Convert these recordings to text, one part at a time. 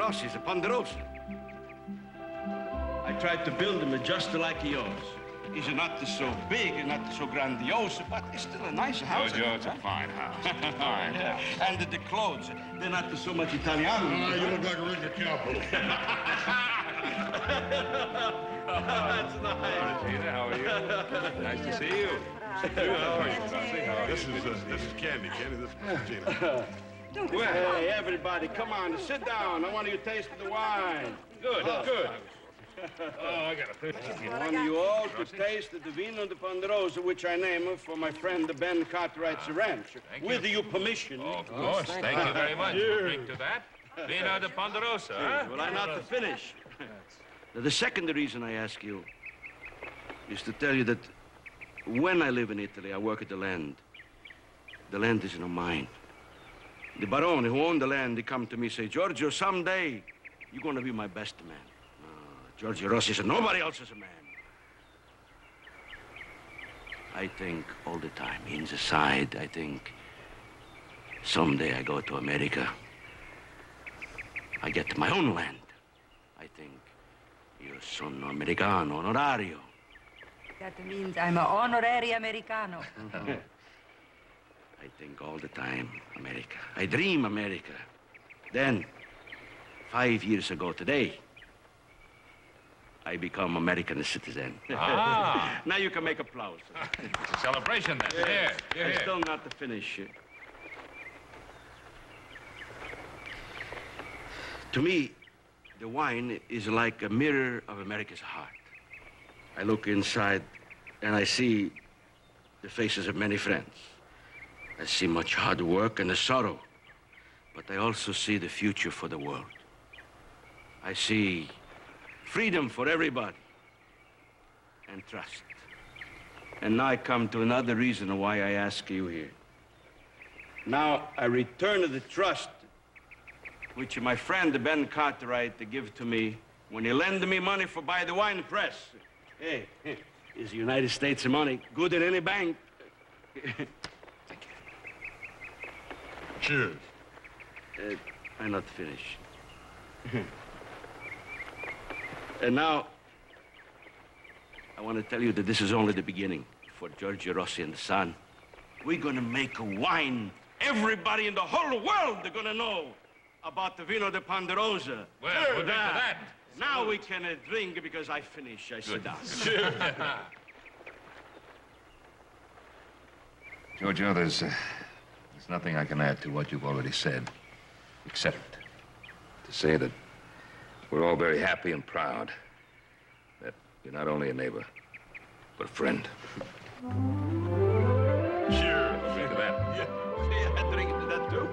Rossi's, a Ponderosa. I tried to build him just like yours. He's not so big and not so grandiose, but it's still a nice house. Giorgio, it's a fine house. Fine. Yeah. And the clothes, they're not so much Italiano. You look like a regular cowboy. That's nice. Gina, how are you? Nice to see you. How are you, Rossi? How are you? This is Candy. Candy, this is Gina. Well, hey, everybody, come on, sit down. I want you to taste the wine. Good, good. Oh, I got a picture. I want you all to taste the Vino de Ponderosa, which I name for my friend Ben Cartwright's ranch. With your permission. Oh, of course. Thank you very much. We'll drink to that. Vino de Ponderosa, huh? Well, I'm not to finish. The second reason I ask you is to tell you that when I live in Italy, I work at the land. The land is mine. The barone who owned the land, he come to me and say, Giorgio, someday you're going to be my best man. Giorgio Rossi said, nobody else is a man. I think all the time, inside, I think someday I go to America. I get my own land. I think io sono americano, onorario. That means I'm an honorary Americano. I think all the time, America. I dream America. Then, 5 years ago today, I become American citizen. Ah. Now you can make applause. It's a celebration then. Yeah. Here. I'm still not to finish. To me, the wine is like a mirror of America's heart. I look inside and I see the faces of many friends. I see much hard work and the sorrow, but I also see the future for the world. I see freedom for everybody and trust. And now I come to another reason why I ask you here. Now I return to the trust which my friend Ben Cartwright give to me when he lend me money for buy the wine press. Hey, is the United States money good in any bank? Thank you. Cheers. I'm not finished. And now, I want to tell you that this is only the beginning for Giorgio Rossi and the son. We're going to make a wine. Everybody in the whole world are going to know about the Vino de Ponderosa. Well, we'll drink to that. Now we can drink because I finish. I sit down. Giorgio, there's nothing I can add to what you've already said, except to say that we're all very happy and proud that you're not only a neighbor, but a friend. Cheers. Drink to that. Yeah, I drink to that too.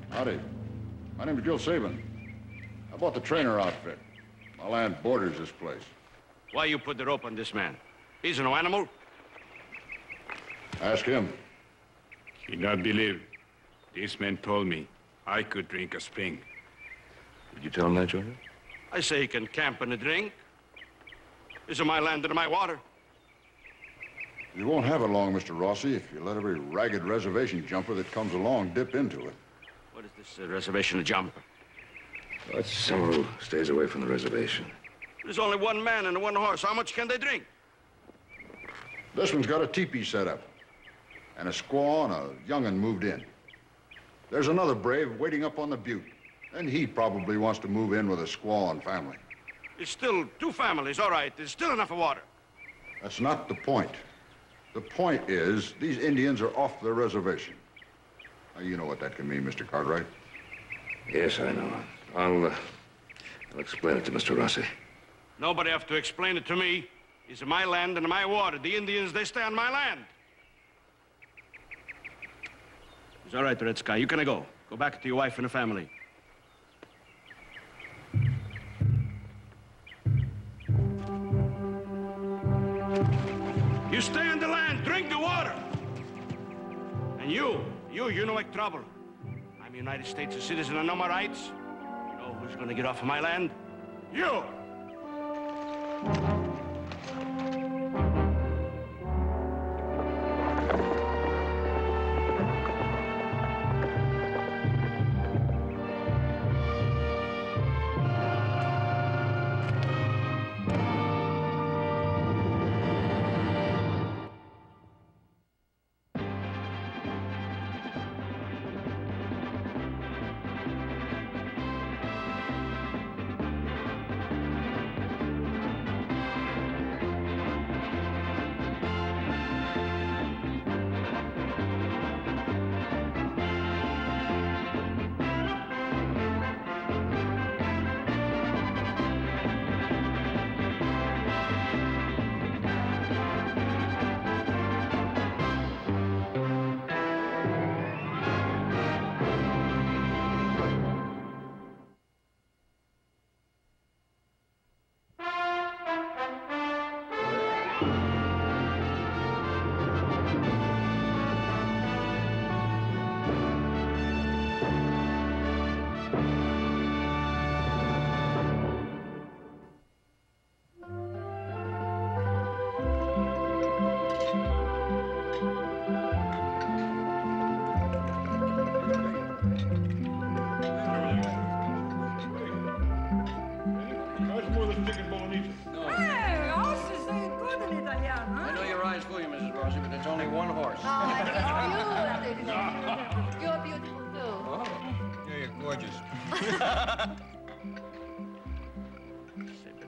Howdy. My name's Gil Sabin. I bought the trainer outfit. My land borders this place. Why you put the rope on this man? He's no animal. Ask him. He not believe. This man told me I could drink a spring. Did you tell him that, Giorgio? I say he can camp and drink. This is my land and my water. You won't have it long, Mr. Rossi, if you let every ragged reservation jumper that comes along dip into it. What is this reservation jumper? Well, it's someone who stays away from the reservation. There's only one man and one horse. How much can they drink? This one's got a teepee set up. And a squaw and a young'un moved in. There's another brave waiting up on the butte. And he probably wants to move in with a squaw and family. It's still two families, all right. There's still enough of water. That's not the point. The point is, these Indians are off their reservation. Now, you know what that can mean, Mr. Cartwright. Yes, I know. I'll explain it to Mr. Rossi. Nobody have to explain it to me. It's my land and my water. The Indians, they stay on my land. It's all right, Red Sky. You can go. Go back to your wife and the family. You stay on the land. Drink the water. And you know like trouble. I'm United States a citizen and know my rights? You know who's gonna get off of my land? You!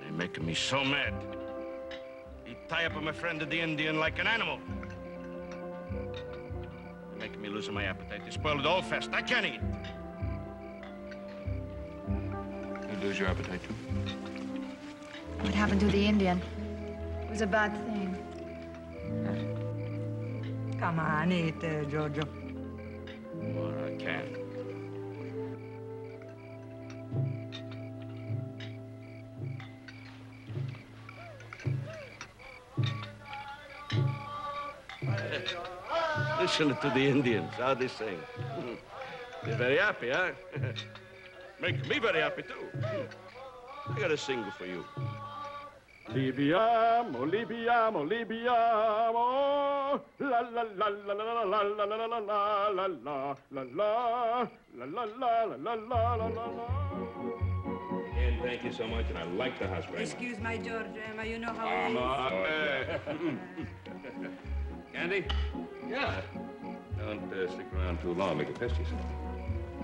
They're making me so mad. He tie up my friend the Indian like an animal. They're making me lose my appetite. They spoiled the whole fest. I can't eat. You lose your appetite, too? What happened to the Indian? It was a bad thing. Come on, eat, Giorgio. Well, I can. Listen to the Indians, how they sing. They're very happy, huh? Make me very happy, too. I got a single for you. Libiamo, libiamo, libiamo. La la la la la la la la la la la la la la la la la la la. Again, thank you so much, and I like the house very much. Excuse my George, Emma, you know how it is. Candy? Yeah. Don't stick around too long. Make it test yourself.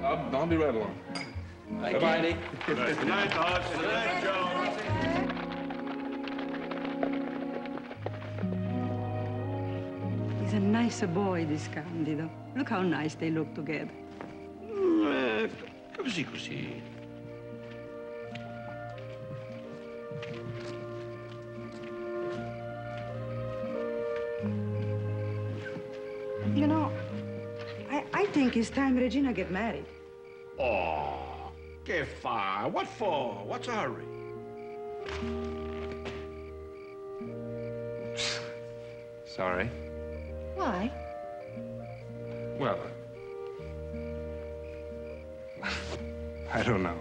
I'll be right along. Bye-bye, Andy. Good night, Hoss. Good night, Joe. He's a nice boy, this Candido. Look how nice they look together. Così, così. You know, I think it's time Regina get married. Oh, che fa? What for? What's a hurry? Sorry. Why? Well, I don't know.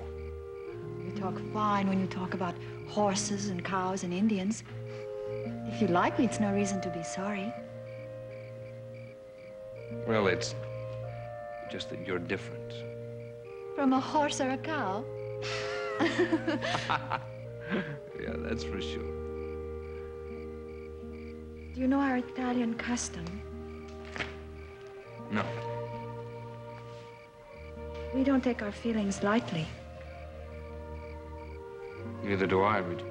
You talk fine when you talk about horses and cows and Indians. If you like me, it's no reason to be sorry. Well, it's just that you're different. From a horse or a cow? Yeah, that's for sure. Do you know our Italian custom? No. We don't take our feelings lightly. Neither do I, Regina.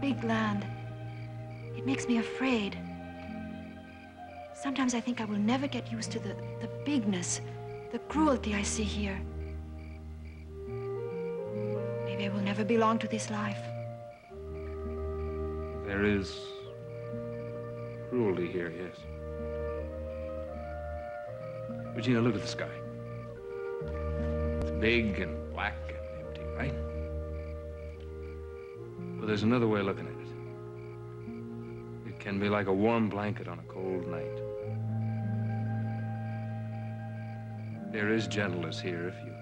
Big land. It makes me afraid. Sometimes I think I will never get used to the bigness, the cruelty I see here. Maybe I will never belong to this life. There is cruelty here, yes. Regina, look at the sky. big and black and empty, right? Well, there's another way of looking at it. It can be like a warm blanket on a cold night. There is gentleness here if you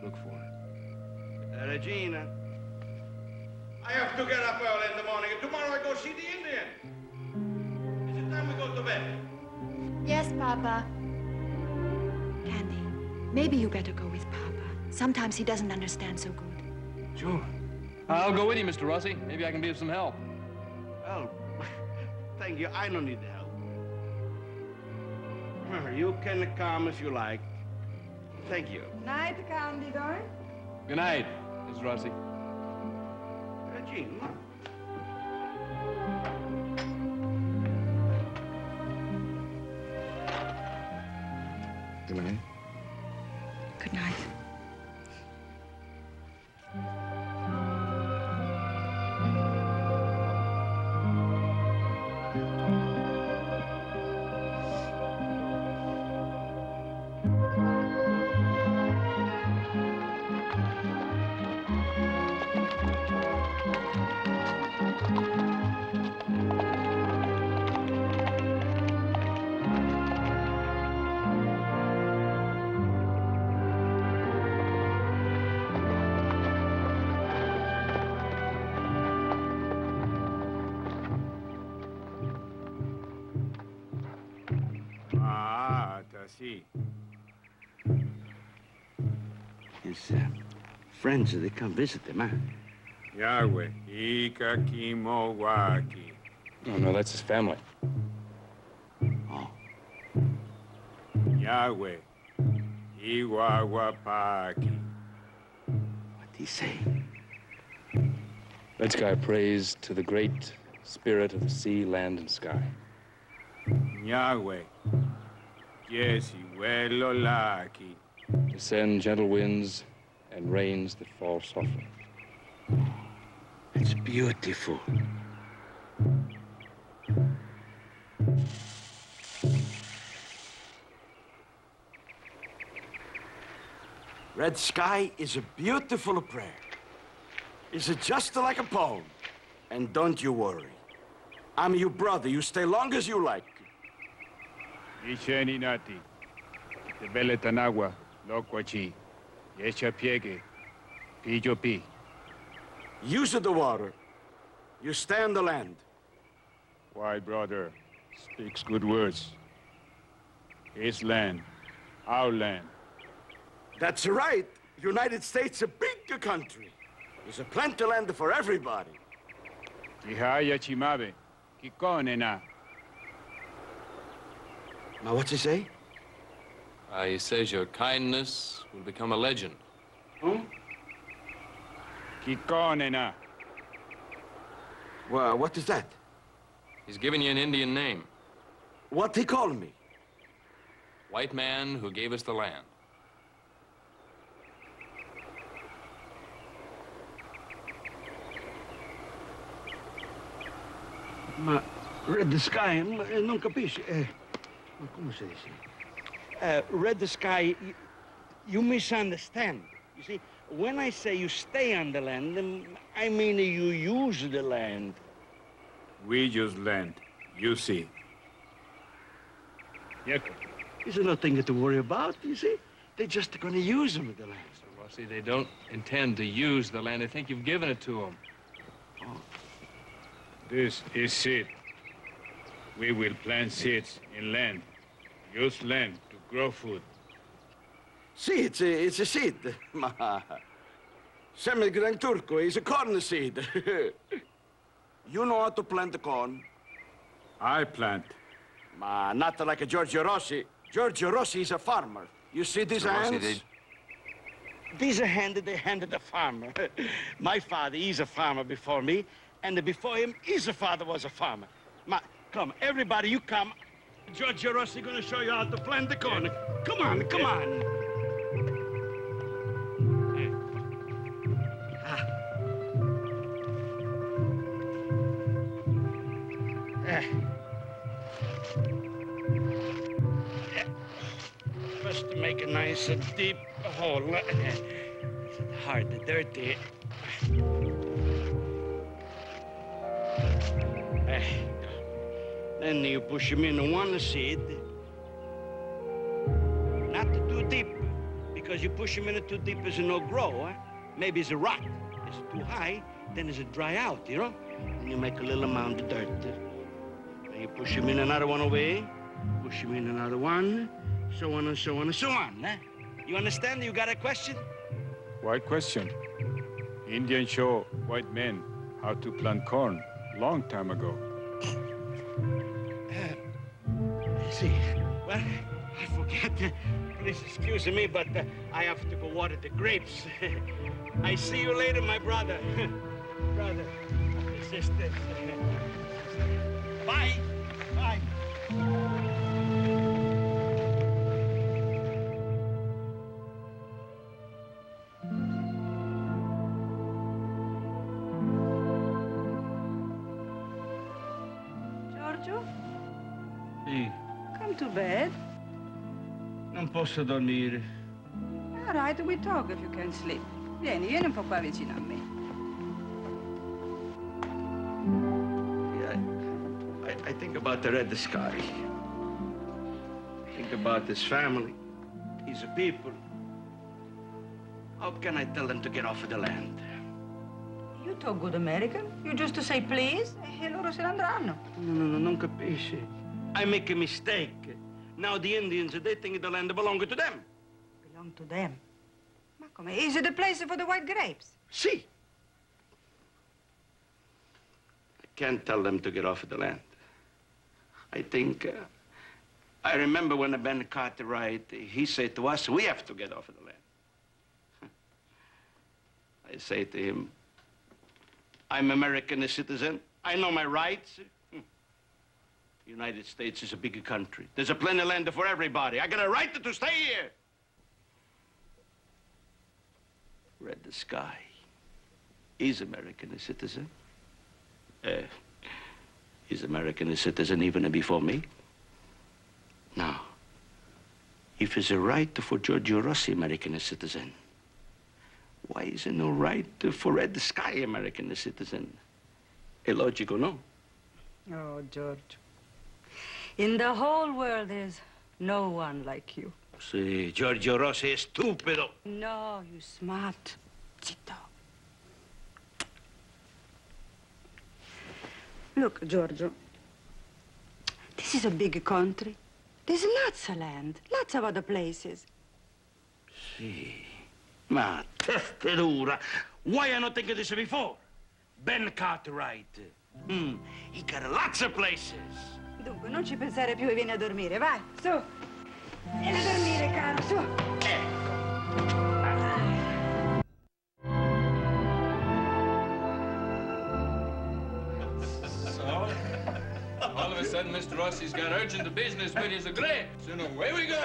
look for it. Regina, I have to get up early in the morning. Tomorrow I go see the Indian. Is it time we go to bed? Yes, Papa. Candy, maybe you better go with Papa. Sometimes he doesn't understand so good. Sure. I'll go with you, Mr. Rossi. Maybe I can be of some help. Help? Thank you. I don't need the help. You can come if you like. Thank you. Night, Candido. Good night, Mrs. Rossi. Regina. Good night. Good night. See. His friends, they come visit him, huh? Yahweh, Ika Kimowaki. Oh, no, that's his family. Oh. Yahweh, Iwawapaki. What'd he say? That guy prays to the great spirit of the sea, land, and sky. Yahweh, Yes, Laki. To send gentle winds and rains that fall softly. It's beautiful. Red sky is a beautiful prayer. Is it just like a poem? And don't you worry. I'm your brother. You stay long as you like. Isheni Nati, the Beletanagua, Lokwachi, Yesha Piege, Pijopi. Use of the water. You stay on the land. Why, brother, speaks good words. His land, our land. That's right. United States a big country. There's a plenty of land for everybody. Kihaya Chimabe, Kikonena. Now, what's he say? He says your kindness will become a legend. Hmm? Kikonena. Well, what is that? He's given you an Indian name. What he call me? White man who gave us the land. Ma read the sky, non capisci. Ma come si dice? Read the sky, you misunderstand. You see, when I say you stay on the land, I mean you use the land. We use land, you see. Yeko. There's nothing to worry about, you see. They're just going to use them, the land. Mr. Rossi, they don't intend to use the land. They think you've given it to them. Oh. This is seed. We will plant seeds in land. Use land to grow food. See, it's a seed. Semel Gran Turco is a corn seed. You know how to plant the corn? I plant. Ma not like a Giorgio Rossi. Giorgio Rossi is a farmer. You see these hands? These are handed a farmer. My father, he's a farmer before me, and before him, his father was a farmer. Ma, come, everybody, you come. Giorgio Rossi gonna show you how to plant the corn. Come on, come on. First to make a nice deep hole. Hard, dirty. Then you push him in one seed. Not too deep, because you push him in too deep, it's no grow. Maybe it's a rot. It's too high, then it's a dry out, you know? And you make a little mound of dirt. And you push him in another one away, push him in another one, so on and so on and so on. You understand? You got a question? White question. Indians show white men how to plant corn long time ago. See, well, I forget. Please excuse me, but I have to go water the grapes. I see you later, my brother. Brother, sister. Bye. Bye. Giorgio, Sì, come to bed. non posso dormire. All right, we talk if you can sleep. Vieni un po' qua vicino a me. I think about the red sky. Think about his family, his people. How can I tell them to get off of the land? You talk good American. You just say please e loro se ne andranno. No, non capisci. I make a mistake. Now the Indians, they think the land belongs to them. Belong to them. Ma come? Is it the place for the white grapes? See. I can't tell them to get off of the land. I think, I remember when Ben Cartwright, he said to us, we have to get off of the land. I say to him, I'm American citizen. I know my rights. The United States is a big country. There's a plenty of land for everybody. I got a right to stay here. Read the sky. He's American citizen. He's American citizen even before me. Now, if it's a right for Giorgio Rossi, American citizen, why is it no right for Red Sky, American citizen? Illogical, no? Oh, George. In the whole world, there's no one like you. See, Giorgio Rossi is stupido. No, you smart. Zitto. Look, Giorgio, this is a big country. There's lots of land, lots of other places. Sì, ma testa dura. Why I not think of this before? Ben Cartwright. He got lots of places. Dunque, non ci pensare più e vieni a dormire, vai, su. Vieni a dormire, caro, su. So, all of a sudden, Mr. Rossi's got urgent business with his grapes, and away we go.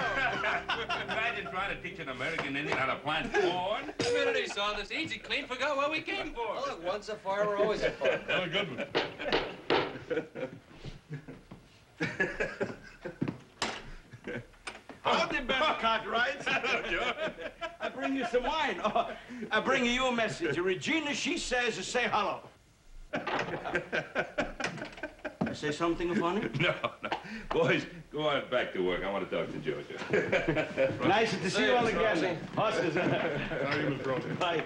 Imagine trying to teach an American Indian how to plant corn. The minute he saw this, he clean forgot what we came for. Oh, look, once a farmer, always a farmer. Oh, good one. Howdy, Ben Cartwright. Hello, George. I bring you some wine. Oh, I bring you a message. Regina, she says, say hello. You say something funny? No. Boys, go on back to work. I want to talk to Georgia. Nice to see you all again. Horses. How are you, Miss Rossi? Bye.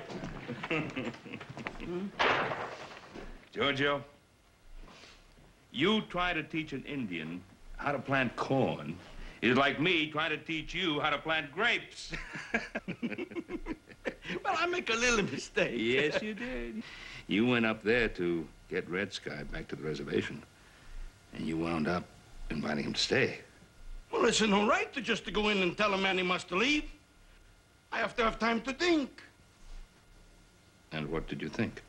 Giorgio, you try to teach an Indian how to plant corn is like me trying to teach you how to plant grapes. Well, I make a little mistake. Yes, you did. You went up there to get Red Sky back to the reservation, and you wound up inviting him to stay. Well, it's no right to just go in and tell a man he must leave. I have to have time to think. And what did you think?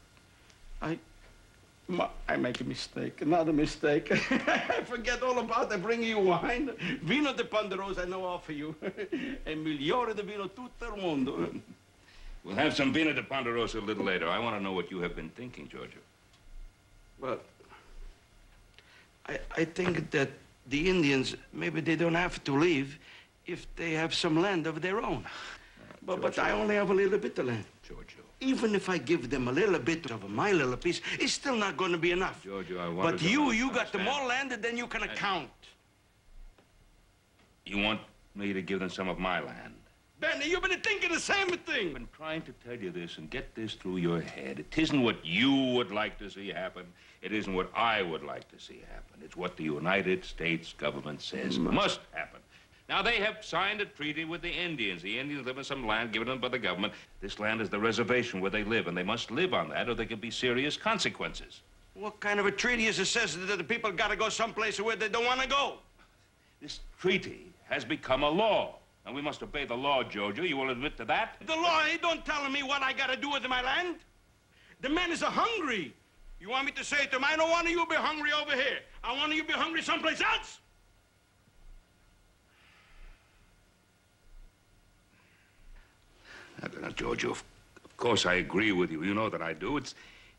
I make a mistake, another mistake. I forget all about it. I bring you wine. Vino de Ponderosa I know offer you. E migliore di vino tutto il mondo. We'll have some Vino de Ponderosa a little later. I want to know what you have been thinking, Giorgio. Well, I think that the Indians, maybe they don't have to leave if they have some land of their own. But I only have a little bit of land. Giorgio. Even if I give them a little bit of my little piece, it's still not going to be enough. Giorgio, I want But you got the more land than you can account. You want me to give them some of my land? Benny, you've been thinking the same thing. I've been trying to tell you this and get this through your head. It isn't what you would like to see happen. It isn't what I would like to see happen. It's what the United States government says must happen. Now, they have signed a treaty with the Indians. The Indians live in some land given them by the government. This land is the reservation where they live, and they must live on that, or there could be serious consequences. What kind of a treaty is it says that the people got to go someplace where they don't want to go? This treaty has become a law, and we must obey the law, Giorgio. You will admit to that? The law ain't don't tell me what I got to do with my land. The man is hungry. You want me to say to him, I don't want you to be hungry over here. I want you to be hungry someplace else. Now, Giorgio, of course I agree with you. You know that I do. It's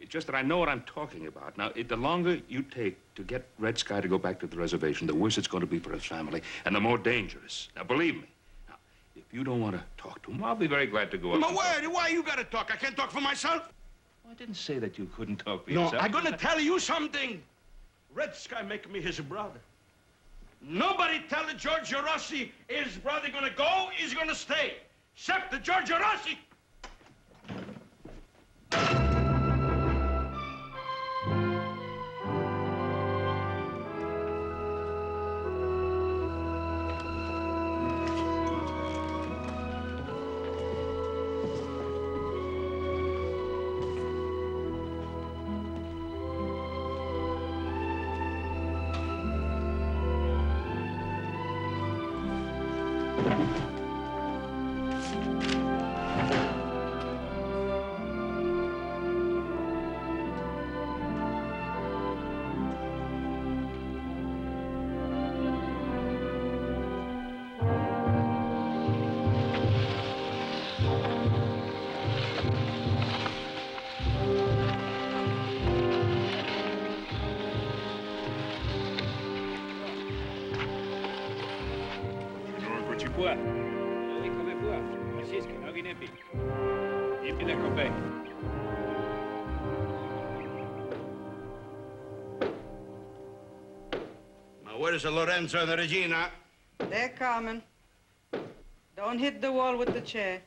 just that I know what I'm talking about. Now, the longer you take to get Red Sky to go back to the reservation, the worse it's going to be for his family, and the more dangerous. Now, believe me. Now, if you don't want to talk to him, I'll be very glad to go up. But why you got to talk? I can't talk for myself. I didn't say that you couldn't talk for yourself. No, I'm going to tell you something. Red Sky make me his brother. Nobody tell Giorgio Rossi his brother going to go, he's going to stay. Except the Giorgio Rossi. Where's the Lorenzo and the Regina? They're coming. Don't hit the wall with the chair.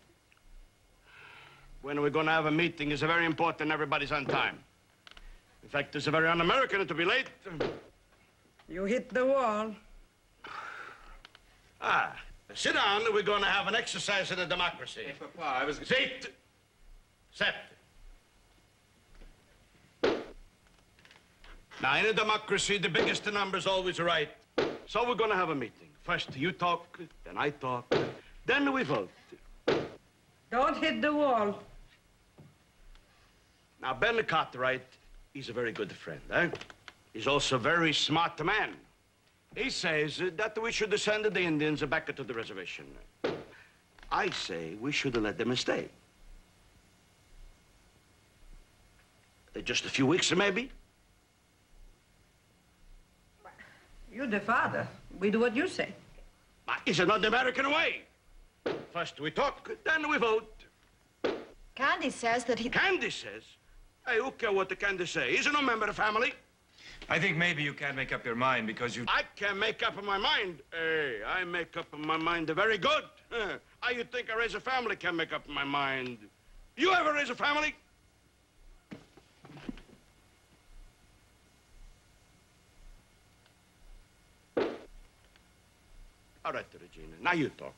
When are we going to have a meeting? It's very important everybody's on time. In fact, it's very un-American to be late. You hit the wall. Sit down. We're going to have an exercise in the democracy. Hey, Papa, I was... Sit. Set. Now, in a democracy, the biggest number's always right. So we're going to have a meeting. First you talk, then I talk, then we vote. Don't hit the wall. Now, Ben Cartwright, he's a very good friend, eh? He's also a very smart man. He says that we should send the Indians back to the reservation. I say we should let them stay. Just a few weeks, maybe. You're the father. We do what you say. It's not the American way. First we talk, then we vote. Candy says that he... Candy says? Hey, who cares what the Candy say? He's no member of the family. I think maybe you can't make up your mind because you... I can't make up my mind. Hey, I make up my mind very good. How you think I raise a family can make up my mind? You ever raise a family? All right, Regina, now you talk.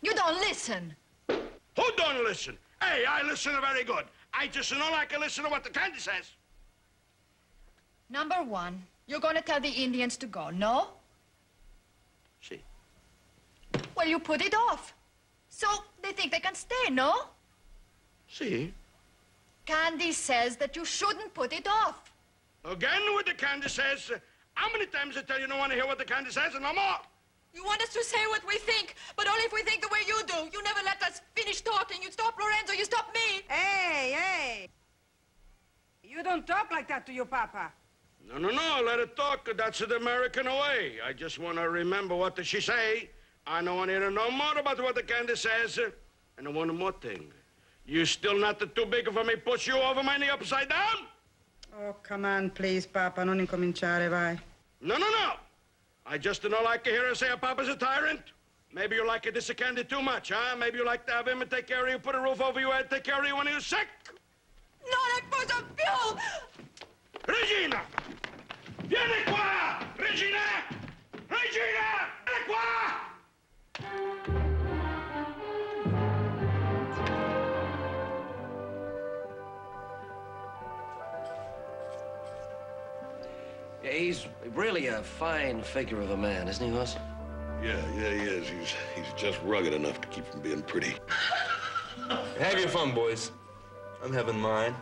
You don't listen. Who don't listen? Hey, I listen very good. I just don't like to listen to what the Candy says. Number one, you're going to tell the Indians to go, no? See. Well, you put it off. So they think they can stay, no? See. Candy says that you shouldn't put it off. Again what the Candy says. How many times I tell you don't want to hear what the Candy says and no more? You want us to say what we think, but only if we think the way you do. You never let us finish talking. You stop Lorenzo, you stop me. Hey, hey. You don't talk like that to your papa. No, let her talk. That's the American way. I just want to remember what does she say. I don't want to hear no more about what the candy says. And one more thing. You still not too big for me push you over my knee upside down? Oh, come on, please, Papa. Non incominciare, vai. No, no, no. I just don't like to hear her say Papa's a tyrant. Maybe you like this candy too much, huh? Maybe you like to have him take care of you, put a roof over your head, take care of you when you're sick. Non è cosa più! Regina! Vieni qua! Regina! Regina! Vieni qua! Yeah, he's really a fine figure of a man, isn't he, Hoss? Yeah, he is. He's just rugged enough to keep from being pretty. Have your fun, boys. I'm having mine.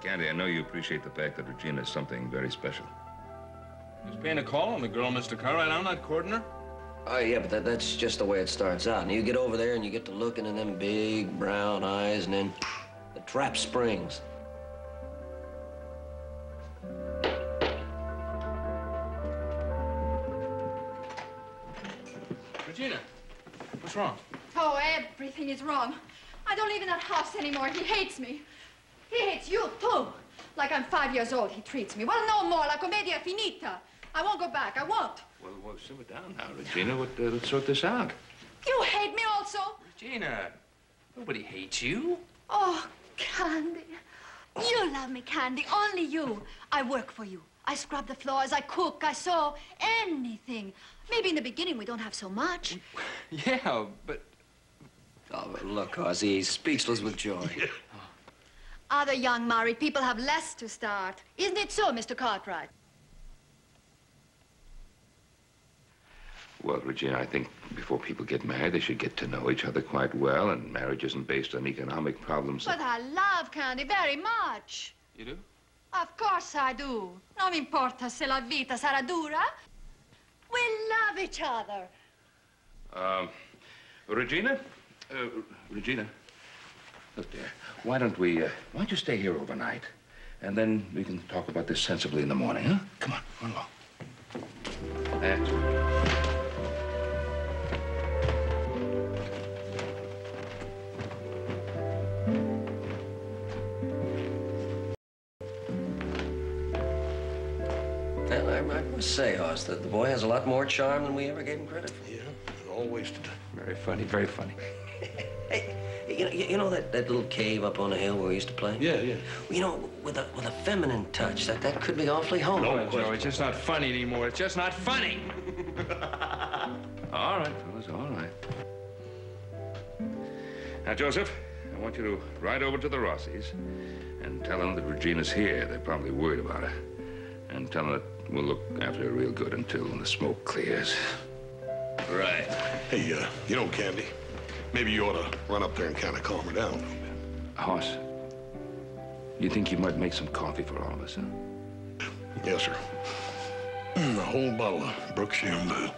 Candy, I know you appreciate the fact that Regina is something very special. Just paying a call on the girl, Mr. Cartwright. I'm not courting her. Oh, yeah, but that's just the way it starts out. And you get over there and you get to looking in them big brown eyes, and then the trap springs. Regina, what's wrong? Oh, everything is wrong. I don't live in that house anymore. He hates me. He hates you, too. Like I'm 5 years old, he treats me. Well, no more. La commedia è finita. I won't go back. I won't. Well, simmer down now, Regina. Let's sort this out. You hate me also? Regina, nobody hates you. Oh, Candy. You love me, Candy. Only you. I work for you. I scrub the floors, I cook, I sew, anything. Maybe in the beginning we don't have so much. Yeah, but... Oh, look, Hoss, he's speechless with joy. Other young married people have less to start. Isn't it so, Mr. Cartwright? Well, Regina, I think before people get married, they should get to know each other quite well, and marriage isn't based on economic problems. But I love Candy very much. You do? Of course I do. Non mi importa se la vita sarà dura. We love each other. Regina? Regina? Look, dear, why don't you stay here overnight? And then we can talk about this sensibly in the morning, huh? Come on, run along. That's right. I must say, Hoss, that the boy has a lot more charm than we ever gave him credit for. Yeah, all wasted. Very funny, very funny. Hey, you know that little cave up on the hill where we used to play? Yeah, yeah. You know, with a feminine touch, that could be awfully homely. No, Joe, it's just not funny anymore. It's just not funny. All right, fellas, all right. Now, Joseph, I want you to ride over to the Rossies and tell them that Regina's here. They're probably worried about her. And tell them that we'll look after her real good until the smoke clears. Right. Hey, you know, Candy, maybe you ought to run up there and kind of calm her down a little bit. Hoss, you think you might make some coffee for all of us, huh? Yes, sir. A whole bottle of Brooks Shampoo.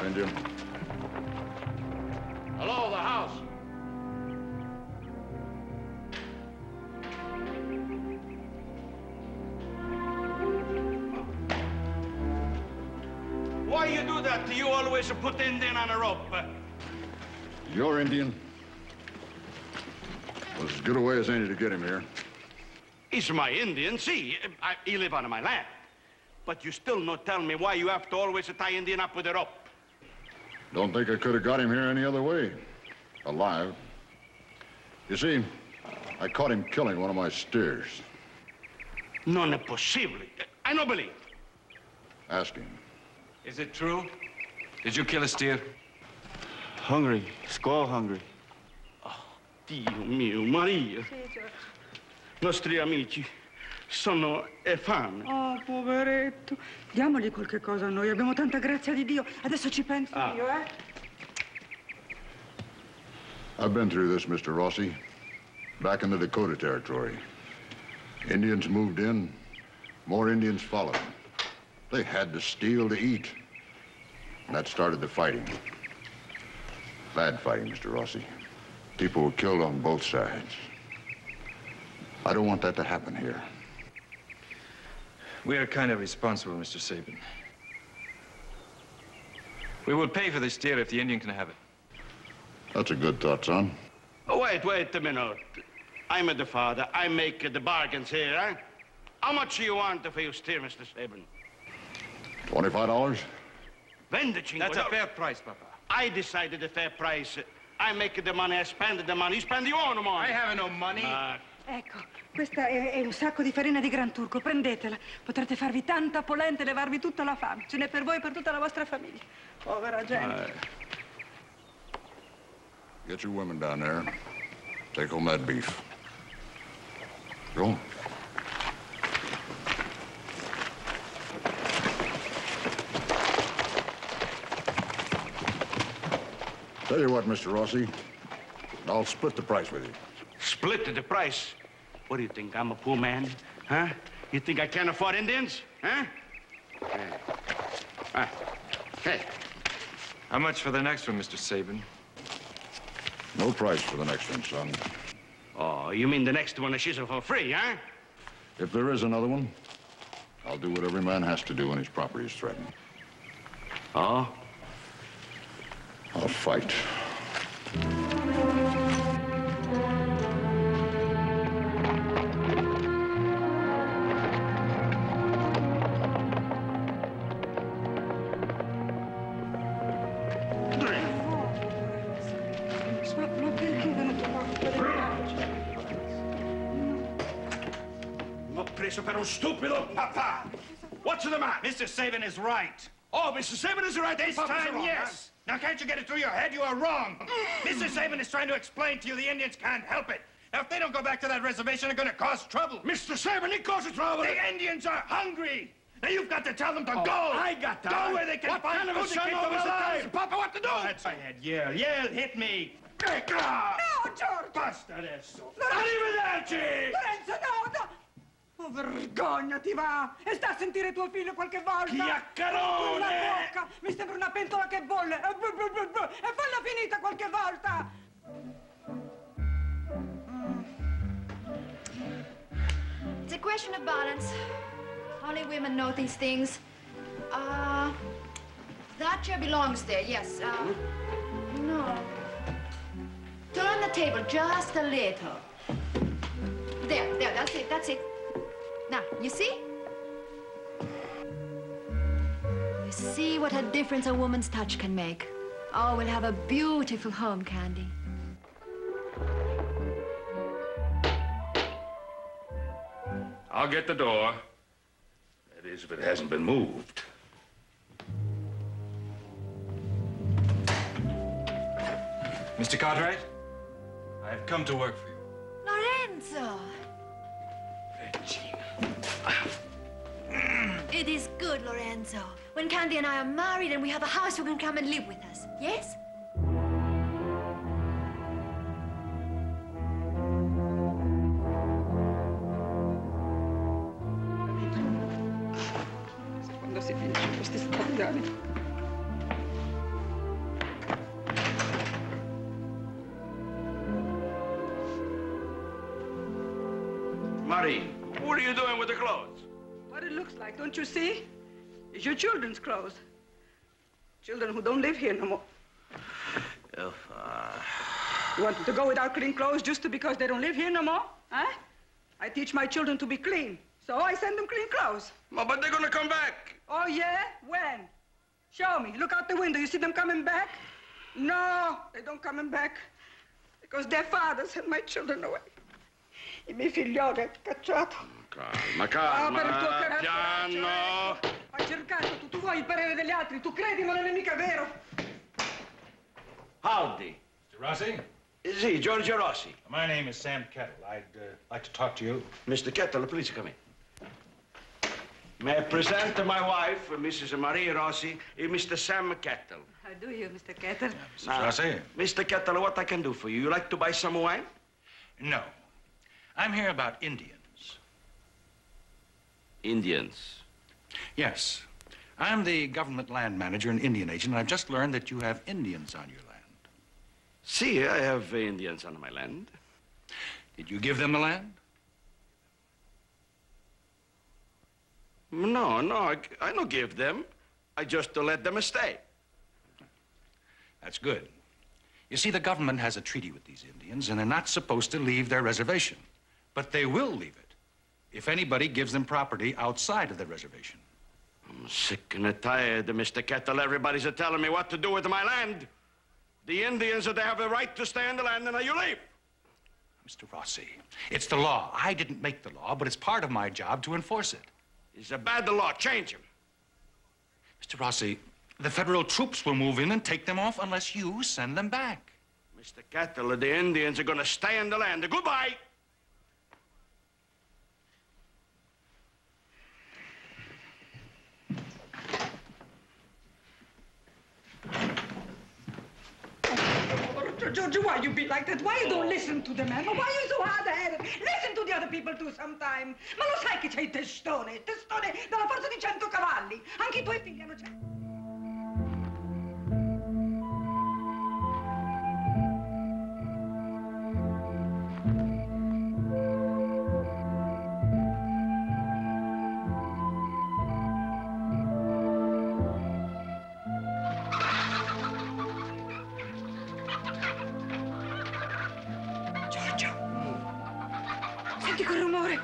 Indian. Hello, the house. Why you do that? You always put Indian on a rope. Your Indian was as good a way as any to get him here. He's my Indian, see. He live on my land. But you still not tell me why you have to always tie Indian up with a rope. Don't think I could have got him here any other way. Alive. You see, I caught him killing one of my steers. Non è possible. I don't believe. Ask him. Is it true? Did you kill a steer? Hungry. Squaw hungry. Oh, Dio mio, Maria. Sì, Giorgio. Nostri amici sono fame. Oh, poveretto. Diamogli qualche cosa a noi. Abbiamo tanta grazia di Dio. Adesso ci penso io, eh? I've been through this, Mr. Rossi. Back in the Dakota Territory. Indians moved in, more Indians followed. They had to steal to eat. And that started the fighting. Bad fighting, Mr. Rossi. People were killed on both sides. I don't want that to happen here. We are kind of responsible, Mr. Sabin. We will pay for this steer if the Indian can have it. That's a good thought, son. Oh, wait a minute. I'm the father. I make the bargains here, eh? How much do you want for your steer, Mr. Sabin? $25? $25. That's a fair price, Papa. I decided the fair price. I make the money, I spend the money. You spend your own money. I have no money. Ecco, questa è un sacco di farina di Gran Turco. Prendetela. Potrete farvi tanta polenta e levarvi tutta la fame. Ce n'è per voi e per tutta la vostra famiglia. Povera gente. Get your women down there. Take home that beef. Go. Tell you what, Mr. Rossi, I'll split the price with you. Split the price? What do you think, I'm a poor man? Huh? You think I can't afford Indians? Huh? Hey. How much for the next one, Mr. Sabin? No price for the next one, son. Oh, you mean the next one is for free, huh? If there is another one, I'll do what every man has to do when his property is threatened. Oh? I'll fight. Per un stupido, Papa. What's the matter? Mr. Sabin is right. Oh, Mr. Sabin is right. This time, yes. Now, can't you get it through your head? You are wrong. Mr. Sabin is trying to explain to you the Indians can't help it. Now, if they don't go back to that reservation, they're going to cause trouble. Mr. Sabin, he causes trouble. The Indians are hungry. Now, you've got to tell them to go. I got to. Go where they can what find kind of food a to son keep of them a alive. Papa, what to do? Oh, that's my head. Yell, hit me. No, George! Basta adesso. Arrivederci! Lorenzo, no! Oh, vergognati, va! E sta a sentire tuo figlio qualche volta! Chiacchierone! La bocca! Mi sembra una pentola che bolle! E falla finita qualche volta! It's a question of balance. Only women know these things. That chair belongs there, yes. No. Turn the table just a little. There, that's it. Now, you see? You see what a difference a woman's touch can make. Oh, we'll have a beautiful home, Candy. I'll get the door. That is, if it hasn't been moved. Mr. Cartwright, I have come to work for you. Lorenzo! It is good, Lorenzo. When Candy and I are married and we have a house, you can come and live with us. Yes? Quando si finisce questi scandali. Marie, what are you doing with the clothes? What it looks like, don't you see? It's your children's clothes. Children who don't live here no more. You want them to go without clean clothes just because they don't live here no more? Huh? I teach my children to be clean, so I send them clean clothes. But they're gonna come back. Oh, yeah? When? Show me. Look out the window. You see them coming back? No, they don't coming back. Because their father sent my children away. I miei figlioli ha cacciato. Calma, Per il tuo calma, carattere, piano. Hai cercato, tu vuoi il parere degli altri, tu credi, ma non è mica vero. Howdy. Mr. Rossi? Sì, Giorgio Rossi. My name is Sam Kettle. I'd like to talk to you. Mr. Kettle, please come in. May I present my wife, Mrs. Maria Rossi, and Mr. Sam Kettle. How do you, Mr. Kettle? Mrs. Rossi? Mr. Kettle, what I can do for you? You like to buy some wine? No. I'm here about Indians. Indians? Yes. I'm the government land manager and Indian agent, and I've just learned that you have Indians on your land. See, I have Indians on my land. Did you give them the land? No, I don't give them. I just let them stay. That's good. You see, the government has a treaty with these Indians, and they're not supposed to leave their reservation. But they will leave it if anybody gives them property outside of the reservation. I'm sick and tired, Mr. Kettle. Everybody's telling me what to do with my land. The Indians, they have the right to stay on the land, and now you leave. Mr. Rossi, it's the law. I didn't make the law, but it's part of my job to enforce it. It's a bad law. Change him. Mr. Rossi, the federal troops will move in and take them off unless you send them back. Mr. Kettle, the Indians are going to stay on the land. Goodbye. Giorgio, why you be like that? Why you don't listen to the man? Why you so hard-headed? Listen to the other people too sometime. Ma lo sai che c'hai il testone dalla forza di 100 cavalli. Anche i tuoi figli hanno 100. Senti quel rumore?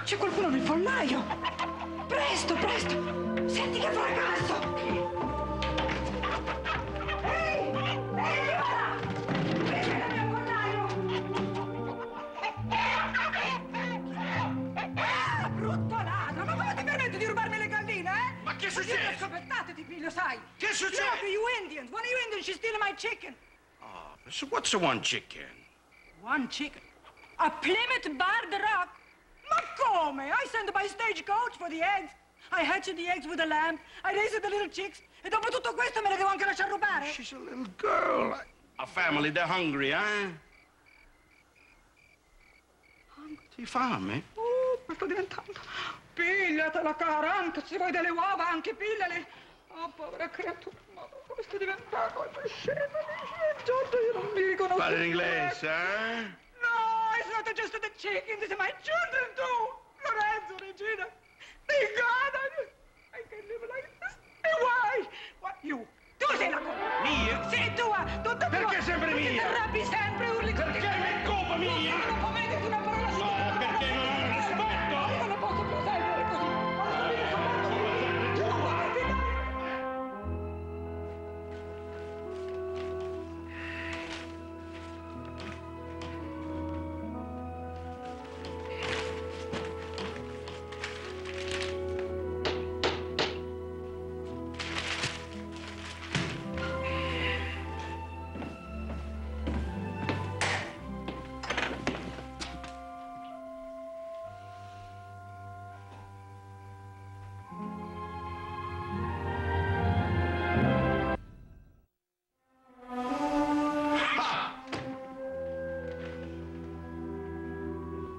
C'è qualcuno nel pollaio. Presto, presto. Senti che fracasso. Ehi, chi va là? Presto nel mio pollaio. Brutto ladro, ma come ti permetti di rubarmi le galline, eh? Ma che succede? Io ti scopertate, ti piglio, sai. Che succede? You Indians. One of you Indians, she's stealing my chicken. Oh, so what's the one chicken? One chicken? A Plymouth Barred Rock? Ma come? I send by stagecoach for the eggs. I hatch the eggs with a lamb. I raise the little chicks. E dopo tutto questo me le devo anche lasciar rubare? She's a little girl. A family, they're hungry, eh? Ti fame? Ma sto diventando. Pigliatela, cara, anche se vuoi delle uova, anche pigliale. Oh, povera creatura. Ma come sto diventando? È scema, Giorgio, io non mi riconosco. Parli in inglese, eh? No, it's not just the chicken. These are my children, too. Lorenzo, Regina. Thank God I can live like this. And why? What, you? Tu sei la colpa. Mia? Sì, tua. Tutta tua. Perché sempre mia? Ti arrabbi sempre, urli così. Perché è colpa mia? Non può metterti una parola sola. No, perché non ho rispetto. Io non posso più sempre così.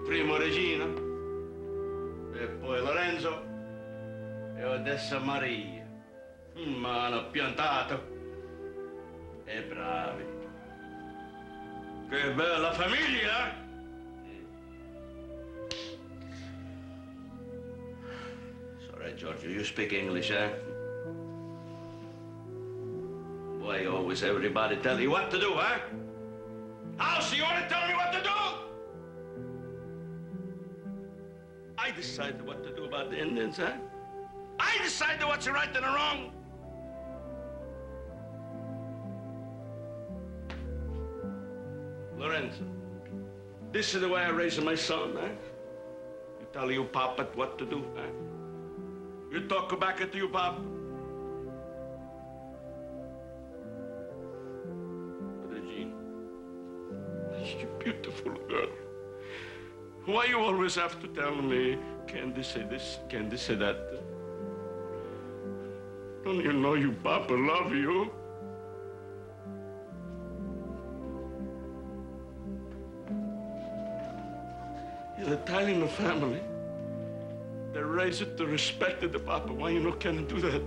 Primo Regina, e poi Lorenzo, e adesso Maria. Ma hanno piantato. E bravi. Che bella famiglia! Sorry, Giorgio, you speak English, eh? Why always everybody tell you what to do, huh? How, so you want to tell me what to do? I decided what to do about the Indians, huh? I decided what's the right and the wrong. Lorenzo, this is the way I raise my son, huh? You tell your papa what to do, huh? You talk back at your papa. Regine, you beautiful girl. Why you always have to tell me, Candy say this, Candy say that? Don't you know your papa love you? You're the Italian family. They raise it to respect the papa. Why you not can do that?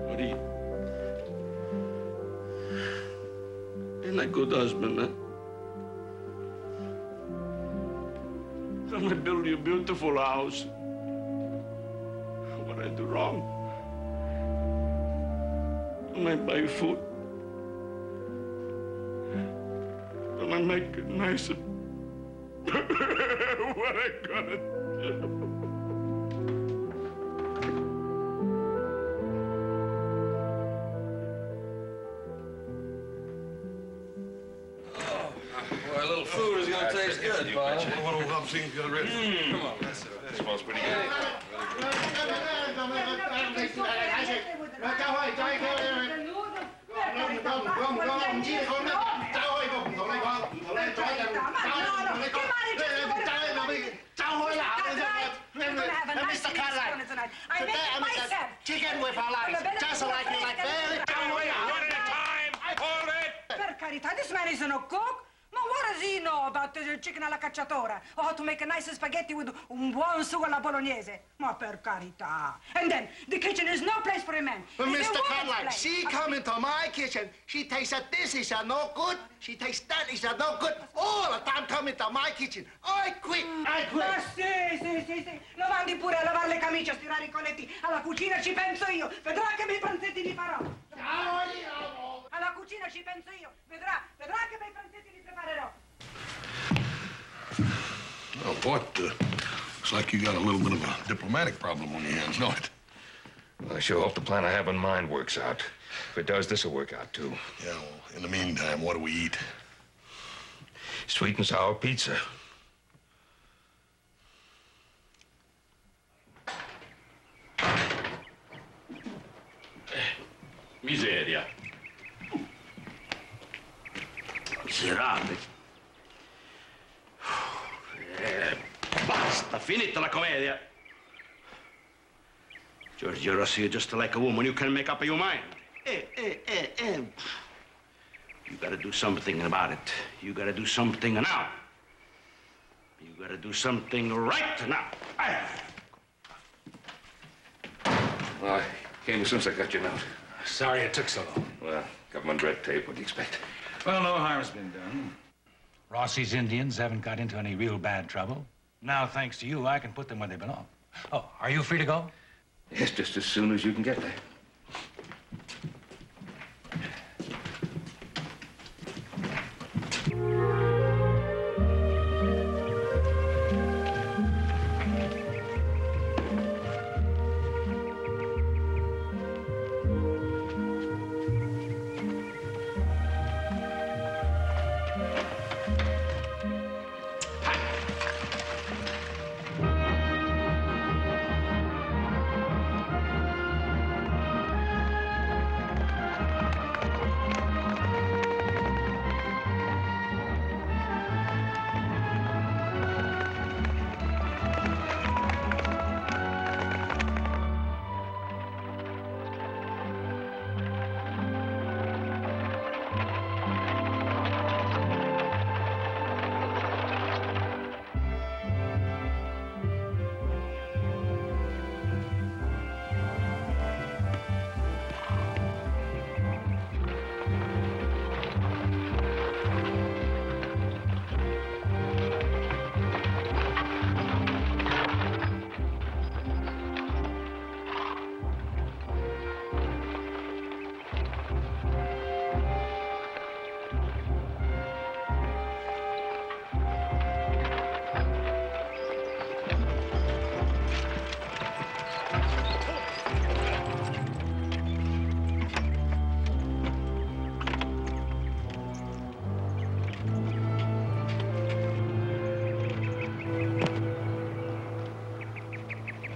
Marie, ain't a good husband, huh? Can I build you a beautiful house? What I do wrong? Can I buy you food? Can I make it nicer? What I gonna do? Boy, a little food is gonna taste good, Bob. What old Hobson's got ready? Come on, that's it. It smells pretty good. Mr. Cartwright, I make it myself. Chicken with a lice, just like you like very. One at a time. Hold it. Per carità, this man isn't a cook. Ma what does he know about the chicken alla cacciatora? Or how to make a nice spaghetti with un buon sugo alla bolognese? Ma per carità. And then, the kitchen is no place for a man. But It's a Mr. woman's Cartwright, place. she come into my kitchen. She tastes that this is no good. She tastes that is no good. All the time come into my kitchen. I quit. I quit. Ma sì. Lo mandi pure a lavare le camicie, a stirare i colletti. Alla cucina ci penso io. Vedrà che bei pranzetti li farò. Alla cucina ci penso io. Vedrà che bei pranzetti li preparerò. Well, what? Looks like you got a little bit of a diplomatic problem on your hands, don't it? Well, I sure hope the plan I have in mind works out. If it does, this will work out, too. Yeah, well, in the meantime, what do we eat? Sweet and sour pizza. Miseria. Miserabile. Basta, finita la commedia. Giorgio Rossi, you're just like a woman. You can make up your mind. You gotta do something about it. You gotta do something now. You gotta do something right now. Well, I came as soon as I got your note. Sorry it took so long. Well, government red tape, what do you expect? Well, no harm's been done. Rossi's Indians haven't got into any real bad trouble. Now, thanks to you, I can put them where they belong. Oh, are you free to go? Yes, just as soon as you can get there.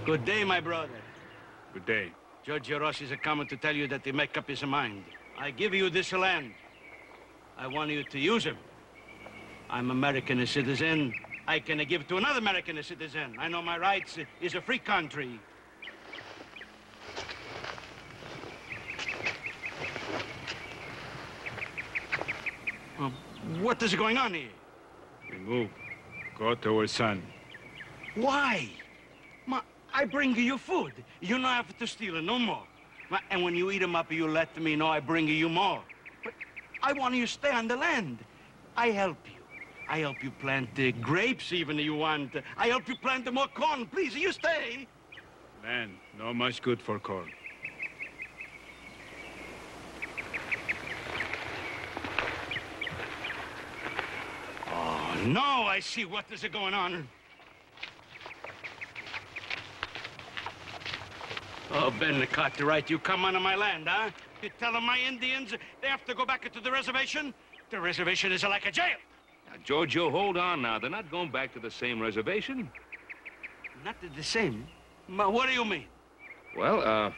Good day, my brother. Good day. Giorgio Rossi's coming to tell you that he make up his mind. I give you this land. I want you to use him. I'm American citizen. I can give to another American citizen. I know my rights. It's a free country. What is going on here? We move. Go to our son. Why? I bring you food. You don't have to steal it no more. And when you eat them up, you let me know I bring you more. But I want you to stay on the land. I help you. I help you plant grapes even if you want. I help you plant more corn. Please, you stay. Land, not much good for corn. Oh, no, I see what is going on. Oh, Ben Cartwright, you come onto my land, huh? You telling my Indians they have to go back into the reservation? The reservation is like a jail. Now, Giorgio, hold on now. They're not going back to the same reservation. Not the same? What do you mean? Well,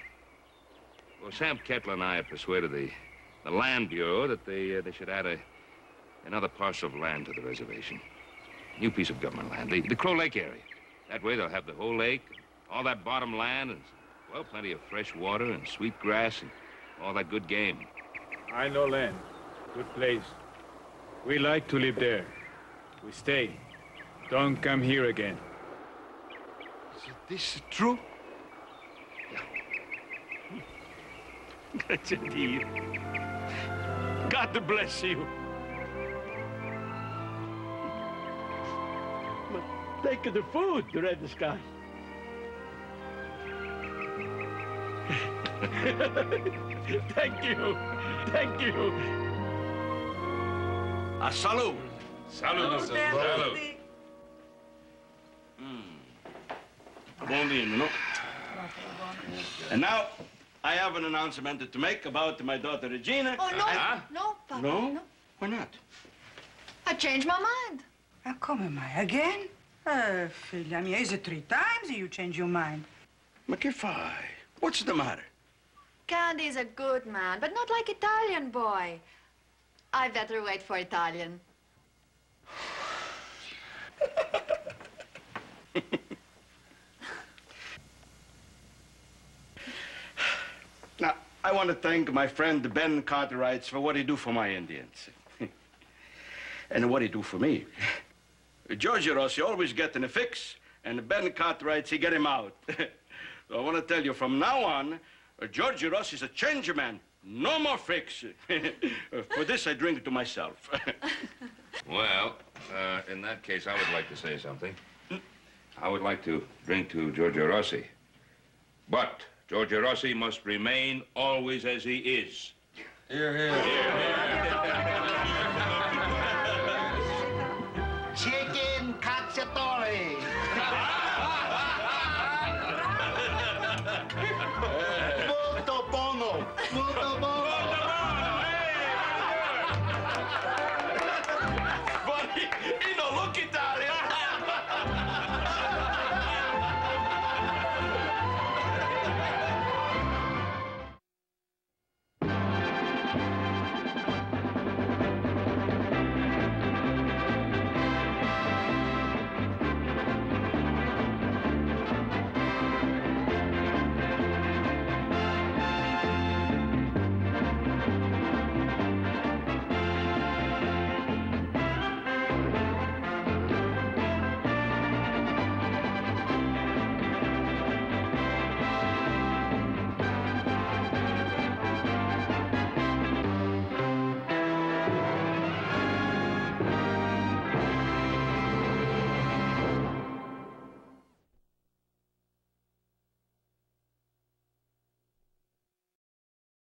Sam Kettler and I have persuaded the Land Bureau that they should add another parcel of land to the reservation. New piece of government land, the Crow Lake area. That way they'll have the whole lake, all that bottom land, and, well, plenty of fresh water and sweet grass and all that good game. I know land. Good place. We like to live there. We stay. Don't come here again. Is this true? Yeah. That's a deal. God bless you. Take the food, the red sky. Thank you. Thank you. A salute. Salute. Salute. No? And now, I have an announcement to make about my daughter Regina. Oh, no. No, Papa. No? Why not? I changed my mind. Come mai? Again? Figlia mia, is it 3 times you change your mind? Ma che fai? What's the matter? Candy's a good man, but not like Italian boy. I better wait for Italian. Now, I want to thank my friend Ben Cartwright for what he do for my Indians. And what he do for me. Giorgio Rossi always getting a fix, and Ben Cartwright, he get him out. So I want to tell you, from now on, Giorgio Rossi is a change man. No more fix. For this, I drink it to myself. Well, in that case, I would like to say something. I would like to drink to Giorgio Rossi. But Giorgio Rossi must remain always as he is. Here, here. Chicken cacciatore.